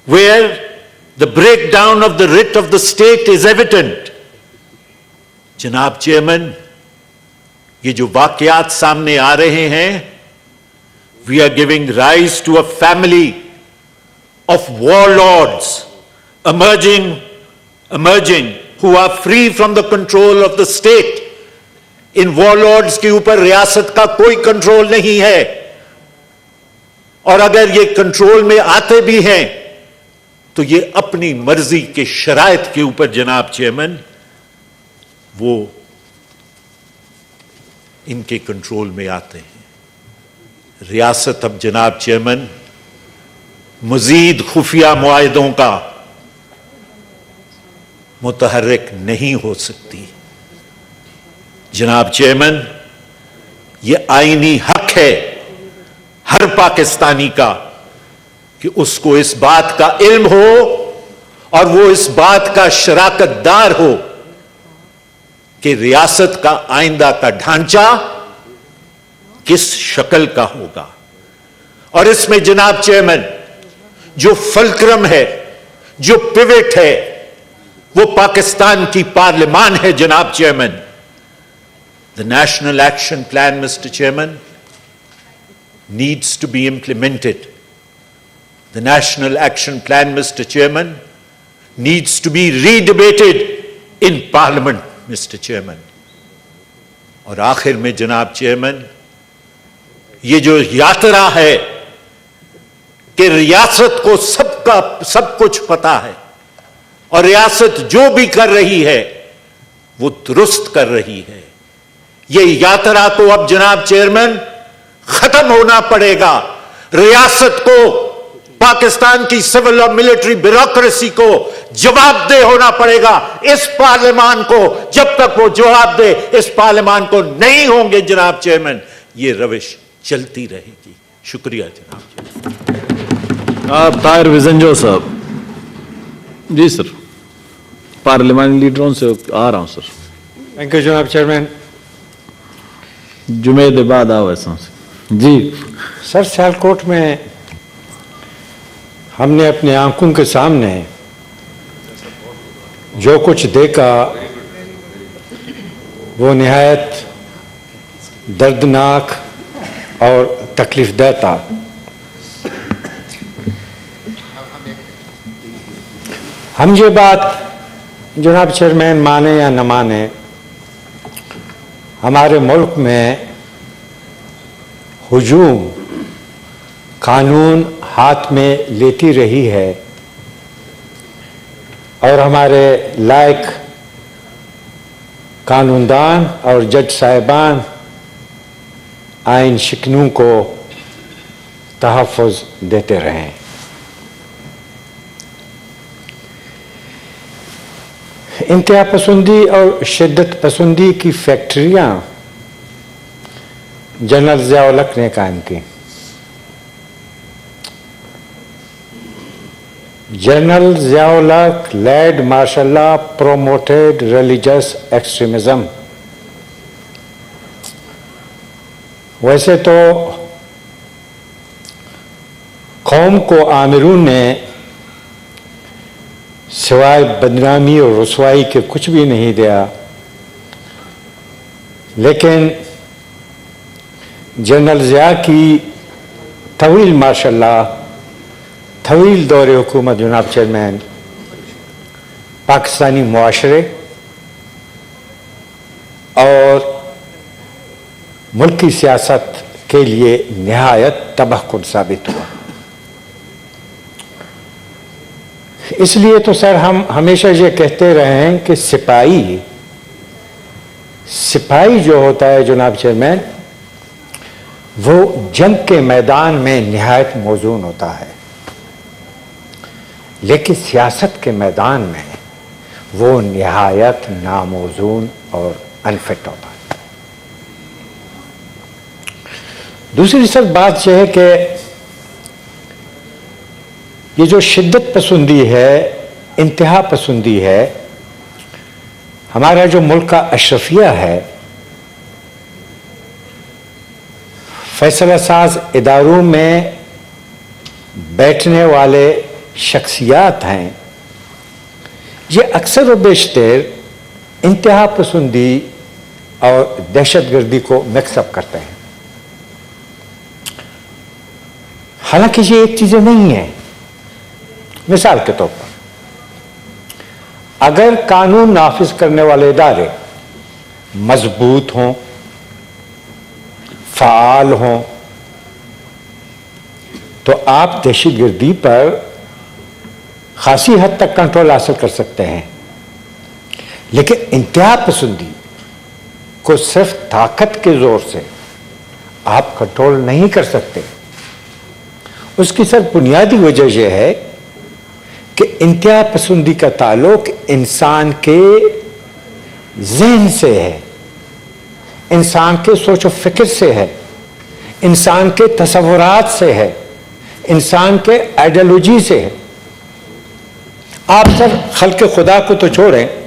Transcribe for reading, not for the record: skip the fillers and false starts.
where the breakdown of the writ of the state is evident. जनाब chairman, ये जो वाकयात सामने आ रहे हैं, we are giving rise to a family of warlords emerging who are free from the control of the state. In warlords के ऊपर रियासत का कोई कंट्रोल नहीं है, और अगर ये कंट्रोल में आते भी हैं तो ये अपनी मर्जी के शराइत के ऊपर जनाब चेयरमैन वो इनके कंट्रोल में आते हैं। रियासत अब जनाब चेयरमैन मजीद खुफिया मुआहिदों का मुतहर्रिक नहीं हो सकती। जनाब चेयरमैन, ये आईनी हक है हर पाकिस्तानी का कि उसको इस बात का इल्म हो और वो इस बात का शराकतदार हो कि रियासत का आइंदा का ढांचा किस शक्ल का होगा। और इसमें जनाब चेयरमैन जो फलक्रम है, जो पिवट है, वो पाकिस्तान की पार्लियामान है। जनाब chairman, the national action plan, mister chairman, needs to be implemented. The National Action Plan, Mr. Chairman, needs to be redebated in Parliament, Mr. Chairman. और आखिर में जनाब चेयरमैन, ये जो यात्रा है कि रियासत को सब कुछ पता है और रियासत जो भी कर रही है वो दुरुस्त कर रही है, ये यात्रा को अब जनाब चेयरमैन खत्म होना पड़ेगा। रियासत को, पाकिस्तान की सिविल और मिलिट्री ब्यूरोक्रेसी को जवाबदेह होना पड़ेगा। इस पार्लियामान को, जब तक वो जवाब दे, इस पार्लियामान को नहीं होंगे जनाब चेयरमैन, ये रविश चलती रहेगी। शुक्रिया जनाब। ताहिर विजंजो साहब। जी सर, पार्लियामानी लीडरों से आ रहा हूं सर। थैंक यू जनाब चेयरमैन। जुमे के बाद आओ ऐसा जी सर, सियालकोट में हमने अपनी आंखों के सामने जो कुछ देखा वो निहायत दर्दनाक और तकलीफदेह था। हम ये बात जनाब चेयरमैन माने या न माने, हमारे मुल्क में हुजूम कानून हाथ में लेती रही है और हमारे लायक कानूनदान और जज साहिबान आइन शिकनों को तहफ़्फ़ुज़ देते रहे। इंतहा पसंदी और शिद्दत पसंदी की फैक्ट्रियां जनरल ज़िया-उल हक ने कायम की। जनरल ज़िया-उल हक led माशाल्लाह promoted religious extremism। वैसे तो कौम को आमिरून ने सिवाय बदनामी और रुसवाई के कुछ भी नहीं दिया, लेकिन जनरल ज़िया की तवील माशाल्लाह तवील दौरे हुकूमत जनाब चेयरमैन पाकिस्तानी मुआशरे और मुल्की सियासत के लिए निहायत तबाहकुन साबित हुआ। इसलिए तो सर हम हमेशा ये कहते रहे हैं कि सिपाही जो होता है जनाब चेयरमैन, वो जंग के मैदान में निहायत मौजून होता है, लेकिन सियासत के मैदान में वो निहायत नामौजून और अनफिट होता है। दूसरी सर बात यह है कि ये जो शिद्दत पसंदी है, इंतहा पसंदी है, हमारा जो मुल्क का अशरफिया है, फैसला साज इदारों में बैठने वाले शख्सियात हैं, ये अक्सर व बेशतर इंतहा पसंदी और दहशतगर्दी को मिक्सअप करते हैं। हालांकि ये एक चीजें नहीं है। मिसाल के तौर पर, अगर कानून नाफिज करने वाले इदारे मजबूत हों, फाल हों, तो आप दहशतगर्दी पर खासी हद तक कंट्रोल हासिल कर सकते हैं। लेकिन इंतहा पसंदी को सिर्फ ताकत के जोर से आप कंट्रोल नहीं कर सकते। उसकी सिर्फ बुनियादी वजह यह है कि इंतहा पसंदी का ताल्लुक इंसान के ज़हन से है, इंसान के सोच और फिक्र से है, इंसान के तसव्वुरात से है, इंसान के आइडियोलॉजी से है। आप सर खल्क़ खुदा को तो छोड़ें,